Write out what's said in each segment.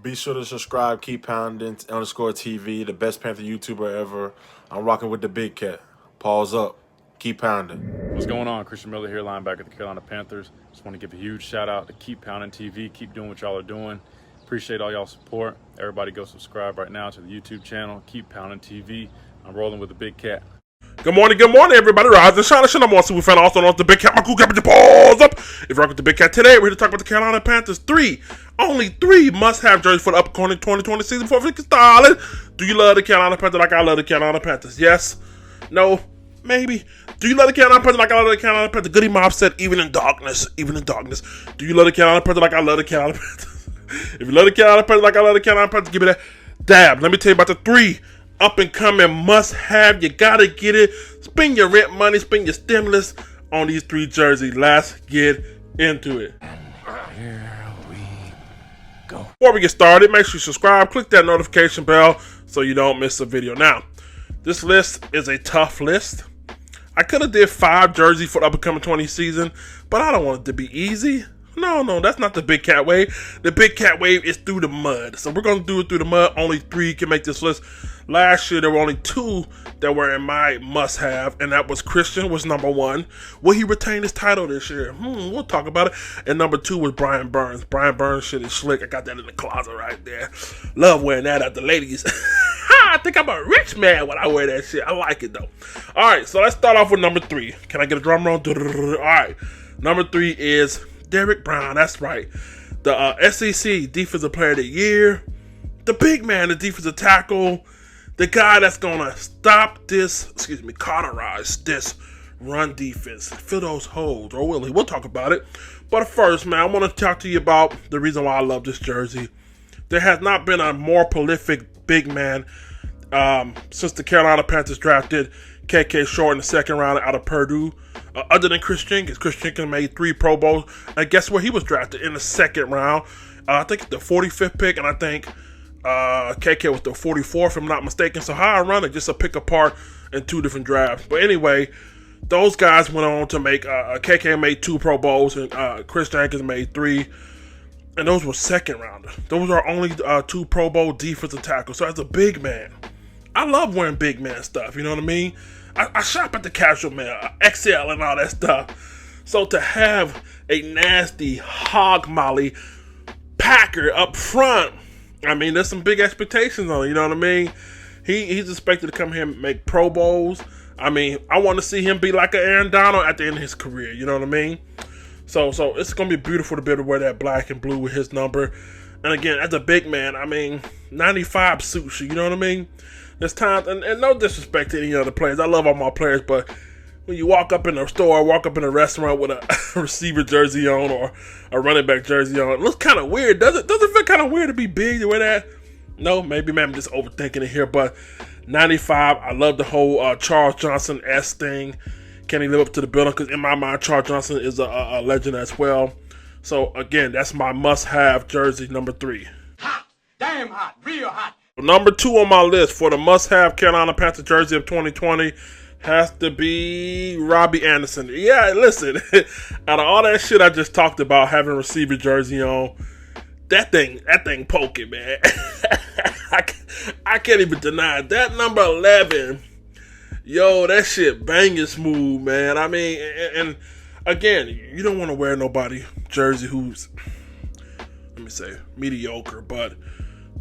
Be sure to subscribe, keep pounding, _TV, the best Panther YouTuber ever. I'm rocking with the big cat. Pause up. Keep pounding. What's going on? Christian Miller here, linebacker of the Carolina Panthers. Just want to give a huge shout out to Keep Pounding TV. Keep doing what y'all are doing. Appreciate all y'all support. Everybody go subscribe right now to the YouTube channel, Keep Pounding TV. I'm rolling with the big cat. Good morning, everybody. Rise and shine. I'm on Super Fan, also known as the Big Cat. My cool cat, your paws up. If you're rocking with the Big Cat today, we're here to talk about the Carolina Panthers. Only three must-have jerseys for the upcoming 2020 season before we get started. Do you love the Carolina Panthers like I love the Carolina Panthers? Yes? No? Maybe? Do you love the Carolina Panthers like I love the Carolina Panthers? Goody Mob said, even in darkness. Do you love the Carolina Panthers like I love the Carolina Panthers? If you love the Carolina Panthers like I love the Carolina Panthers, give me that dab. Let me tell you about the three up-and-coming must-have. You gotta get it. Spend your rent money, spend your stimulus on these three jerseys. Let's get into it. Here we go. Before we get started, make sure you subscribe, click that notification bell so you don't miss a video. Now, this list is a tough list. I could have did 5 jerseys for the upcoming 20 season, but I don't want it to be easy. No, that's not the Big Cat Wave. The Big Cat Wave is through the mud. So we're going to do it through the mud. Only 3 can make this list. Last year, there were only 2 that were in my must-have, and that was Christian was number 1. Will he retain his title this year? We'll talk about it. And number 2 was Brian Burns. Brian Burns shit is slick. I got that in the closet right there. Love wearing that at the ladies. I think I'm a rich man when I wear that shit. I like it, though. All right, so let's start off with number 3. Can I get a drum roll? All right, number 3 is Derrick Brown. That's right. The SEC Defensive Player of the Year. The big man, the defensive tackle. The guy that's going to stop cauterize this run defense. Fill those holes. Or will he? We'll talk about it. But first, man, I want to talk to you about the reason why I love this jersey. There has not been a more prolific big man since the Carolina Panthers drafted KK Short in the second round out of Purdue. Other than Chris Chinn, because Chris Chinn made 3 Pro Bowls. And guess where he was drafted? In the second round. I think the 45th pick, and I think KK was the 44th, if I'm not mistaken. So how ironic, just a pick apart in 2 different drafts. But anyway, those guys went on to make, KK made 2 Pro Bowls, and Chris Jenkins made 3. And those were second rounders. Those are only 2 Pro Bowl defensive tackles. So as a big man, I love wearing big man stuff, you know what I mean? I shop at the casual man, XL and all that stuff. So to have a nasty hog molly Packer up front, I mean, there's some big expectations on it, you know what I mean? He's expected to come here and make Pro Bowls. I mean, I want to see him be like an Aaron Donald at the end of his career, you know what I mean? So it's going to be beautiful to be able to wear that black and blue with his number. And again, as a big man, I mean, 95 suits you, you know what I mean? There's times, and no disrespect to any other players. I love all my players, but when you walk up in a store, walk up in a restaurant with a receiver jersey on or a running back jersey on, it looks kind of weird. Does it feel kind of weird to be big to wear that? No, maybe I'm just overthinking it here, but 95, I love the whole Charles Johnson-esque thing. Can he live up to the billing? Because in my mind, Charles Johnson is a legend as well. So, again, that's my must-have jersey, number 3. Hot, damn hot, real hot. Number 2 on my list for the must-have Carolina Panthers jersey of 2020 has to be Robby Anderson. Yeah, listen, out of all that shit I just talked about, having receiver jersey on, that thing poking, man. I can't even deny it. That number 11, yo, that shit banging smooth, man. I mean, and again, you don't want to wear nobody jersey who's, let me say, mediocre, but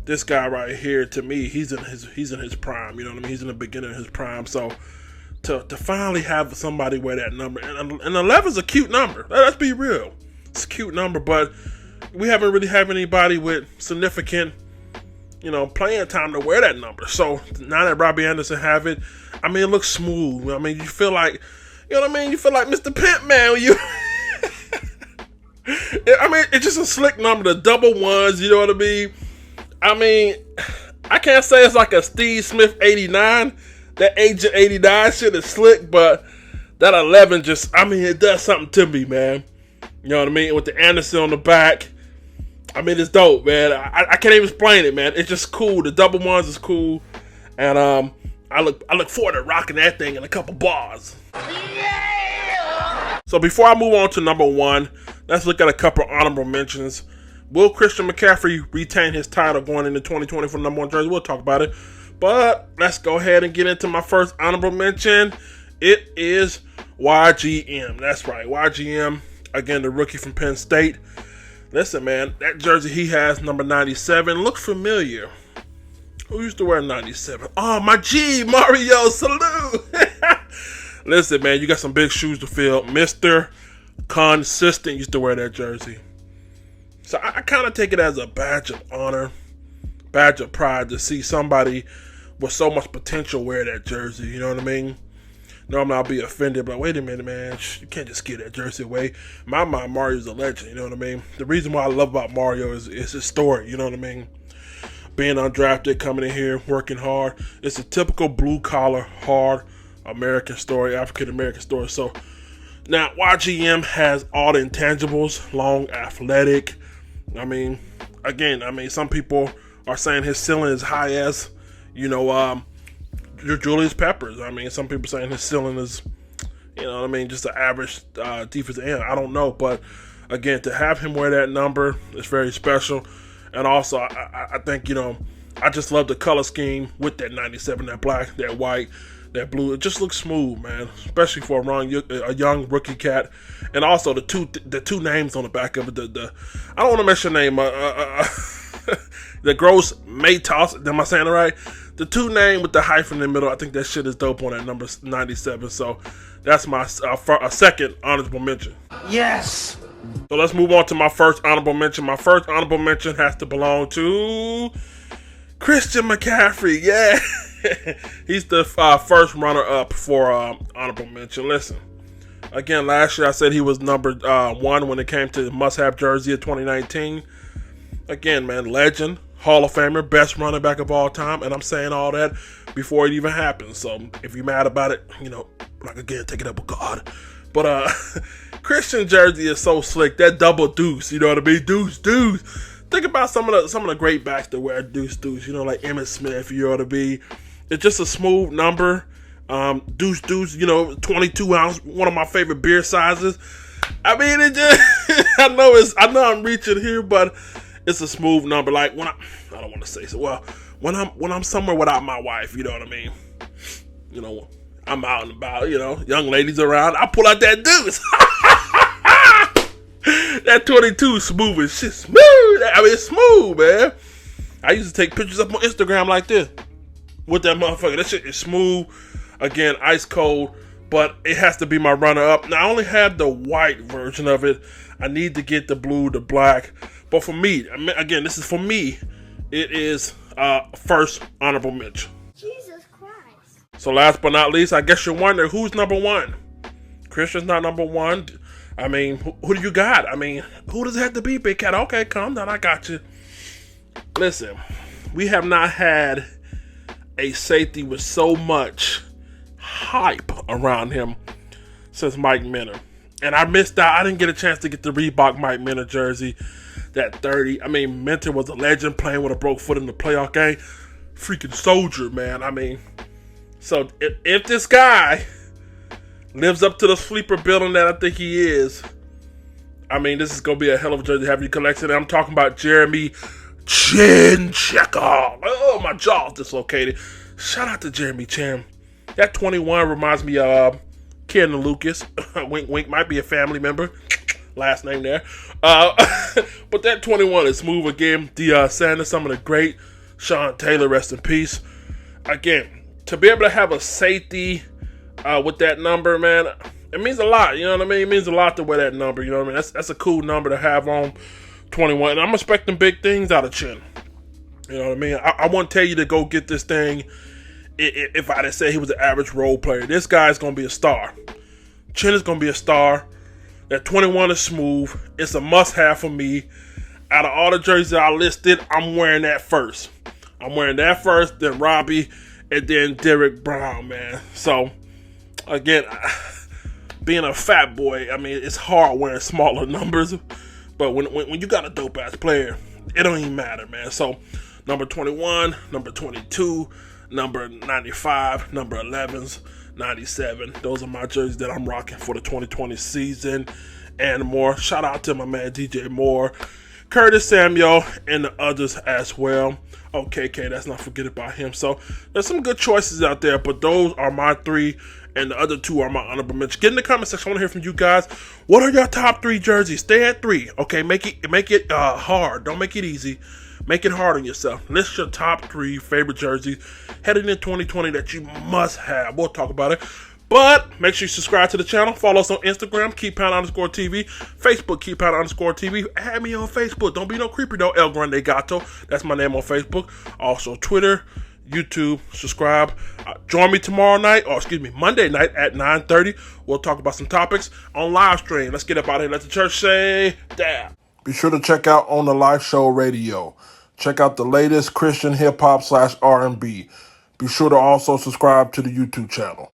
this guy right here, to me, he's in his prime. You know what I mean? He's in the beginning of his prime. So to finally have somebody wear that number, and 11 is a cute number. Let's be real, it's a cute number. But we haven't really had anybody with significant, playing time to wear that number. So now that Robby Anderson have it, I mean, it looks smooth. I mean, you feel like, you know what I mean? You feel like Mr. Pimp Man when you. I mean, it's just a slick number. The double ones, you know what I mean? I mean, I can't say it's like a Steve Smith 89. That Agent 89 shit is slick, but that 11 just, I mean, it does something to me, man. You know what I mean? With the Anderson on the back. I mean, it's dope, man. I can't even explain it, man. It's just cool. The double ones is cool. And I look forward to rocking that thing in a couple bars. Yeah! So before I move on to number 1, let's look at a couple honorable mentions. Will Christian McCaffrey retain his title going into 2020 for the number 1 jersey? We'll talk about it. But let's go ahead and get into my first honorable mention. It is YGM. That's right, YGM. Again, the rookie from Penn State. Listen, man, that jersey he has, number 97, looks familiar. Who used to wear 97? Oh, my G, Mario, salute. Listen, man, you got some big shoes to fill. Mr. Consistent used to wear that jersey. So I kind of take it as a badge of honor, badge of pride to see somebody with so much potential wear that jersey. You know what I mean? Normally I'll be offended, but wait a minute, man. You can't just give that jersey away. In my mind, Mario's a legend. You know what I mean? The reason why I love about Mario is his story. You know what I mean? Being undrafted, coming in here, working hard. It's a typical blue-collar, hard American story, African-American story. So now YGM has all the intangibles, long, athletic. I mean, again, some people are saying his ceiling is high as, Julius Peppers. Some people saying his ceiling is, just an average defensive end. I don't know, but again, to have him wear that number is very special. And also, I think, I just love the color scheme with that 97, that black, that white, that blue. It just looks smooth, man, especially for a young rookie cat. And also the two names on the back of it. I don't want to mess your name. The Gross Matos. Am I saying it right? The two name with the hyphen in the middle. I think that shit is dope on that number 97. So that's my second honorable mention. Yes. So let's move on to my first honorable mention. My first honorable mention has to belong to Christian McCaffrey. Yeah. He's the first runner-up for honorable mention. Listen, again, last year I said he was number 1 when it came to must-have jersey of 2019. Again, man, legend, Hall of Famer, best running back of all time, and I'm saying all that before it even happened. So if you're mad about it, again, take it up with God. But Christian jersey is so slick. That double deuce, you know what I mean? Deuce. Think about some of the great backs that wear deuce, like Emmitt Smith, you know what I mean? It's just a smooth number. Deuce, 22 ounce, one of my favorite beer sizes. It just, I know I'm reaching here, but it's a smooth number. Like when I don't want to say so. Well, when I'm somewhere without my wife, you know what I mean? I'm out and about, young ladies around. I pull out that deuce. That 22 smooth as shit. Smooth. It's smooth, man. I used to take pictures up on Instagram like this with that motherfucker. That shit is smooth. Again, ice cold, but it has to be my runner-up. Now, I only have the white version of it. I need to get the blue, the black. But for me, again, this is for me, it is first honorable mention. Jesus Christ. So last but not least, I guess you're wondering, who's number 1? Christian's not number 1. Who do you got? Who does it have to be, Big Cat? Okay, calm down, I got you. Listen, we have not had a safety with so much hype around him since Mike Minter. And I missed out. I didn't get a chance to get the Reebok Mike Minter jersey, that 30. Minter was a legend playing with a broke foot in the playoff game. Freaking soldier, man. So if this guy lives up to the sleeper building that I think he is, this is going to be a hell of a jersey to have you collected. I'm talking about Jeremy Chinn Chekhov. Oh, my jaw's dislocated. Shout out to Jeremy Chinn. That 21 reminds me of Ken and Lucas. Wink, wink, might be a family member. Last name there. But that 21 is smooth again. Deion Sanders, some of the great. Sean Taylor, rest in peace. Again, to be able to have a safety with that number, man, it means a lot. You know what I mean? It means a lot to wear that number. You know what I mean? That's a cool number to have on 21. And I'm expecting big things out of Chinn. You know what I mean? I won't tell you to go get this thing if I didn't say he was an average role player. This guy's going to be a star. Chinn is going to be a star. That 21 is smooth. It's a must-have for me. Out of all the jerseys I listed, I'm wearing that first. I'm wearing that first, then Robby, and then Derrick Brown, man. So, again, being a fat boy, it's hard wearing smaller numbers. But when you got a dope-ass player, it don't even matter, man. So, number 21, number 22, number 95, number 11s, 97. Those are my jerseys that I'm rocking for the 2020 season and more. Shout out to my man DJ Moore. Curtis Samuel, and the others as well. Okay, let's not forget about him. So there's some good choices out there, but those are my 3, and the other 2 are my honorable mentions. Get in the comment section. I want to hear from you guys. What are your top 3 jerseys? Stay at 3. Okay, make it hard. Don't make it easy. Make it hard on yourself. List your top 3 favorite jerseys heading into 2020 that you must have. We'll talk about it. But make sure you subscribe to the channel. Follow us on Instagram, KeepPound_TV. Facebook, KeepPound_TV. Add me on Facebook. Don't be no creeper though. El Grande Gato. That's my name on Facebook. Also Twitter, YouTube. Subscribe. Join me Monday night at 9:30. We'll talk about some topics on live stream. Let's get up out of here. Let the church say damn. Be sure to check out On the Live Show Radio. Check out the latest Christian hip hop / R&B. Be sure to also subscribe to the YouTube channel.